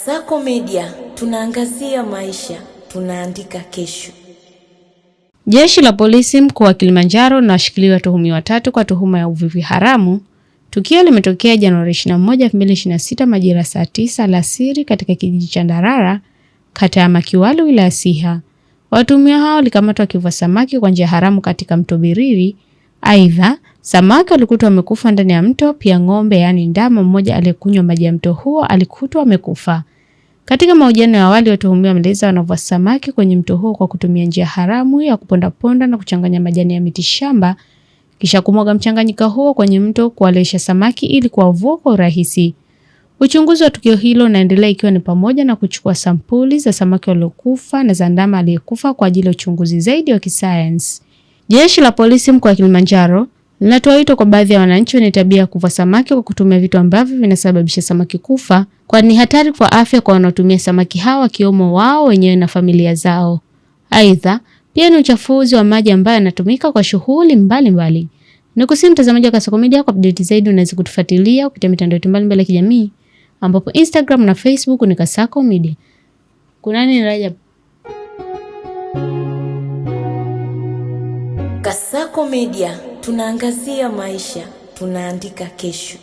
Kasako Media, tunaangazia maisha, tunaandika kesho. Jeshi la polisi mkoa wa Kilimanjaro linawashikilia watuhumiwa 3 kwa tuhuma ya uvuvi haramu. Tukio limetokea Januari 21, 2026 majira saa 9 alasiri katika kijiji cha Ndarara, kata ya Makiwali, wilaya Siha. Watuhumiwa hao walikamatwa wakivua samaki kwa njia haramu katika mto Biriri. Aidha, samaki walikutwa wamekufa ndani ya mto, pia ng'ombe yaani ndama mmoja aliyekunywa maji ya mto huo alikutwa amekufa. Katika mahojiano ya awali, watuhumiwa wameeleza wanavua samaki kwenye mto huo kwa kutumia njia haramu ya kuponda na kuchanganya majani ya miti shamba, kisha kumwaga mchanganyiko huo kwenye mto kuwalesha samaki ili kuwavua kwa urahisi. Uchunguzi wa tukio hilo unaendelea, ikiwa ni pamoja na kuchukua sampuli za samaki waliokufa na za ndama aliyekufa kwa ajili ya uchunguzi zaidi wa kisayansi. Jeshi la polisi mkoa wa Kilimanjaro linatoa wito kwa baadhi ya wananchi wenye tabia ya kuvua samaki kwa kutumia vitu ambavyo vinasababisha samaki kufa, kwani ni hatari kwa afya kwa wanaotumia samaki hao, wakiwemo wao wenyewe na familia zao. Aidha, pia ni uchafuzi wa maji ambayo yanatumika kwa shughuli mbalimbali. Nikusihi mtazamaji wa Kasako Media, kwa update zaidi unaweza kutufuatilia kupitia mitandao mbalimbali ya kijamii, ambapo Instagram na Facebook ni Kasako Media. Kunani Rajab. Kasako Media, tunaangazia maisha, tunaandika kesho.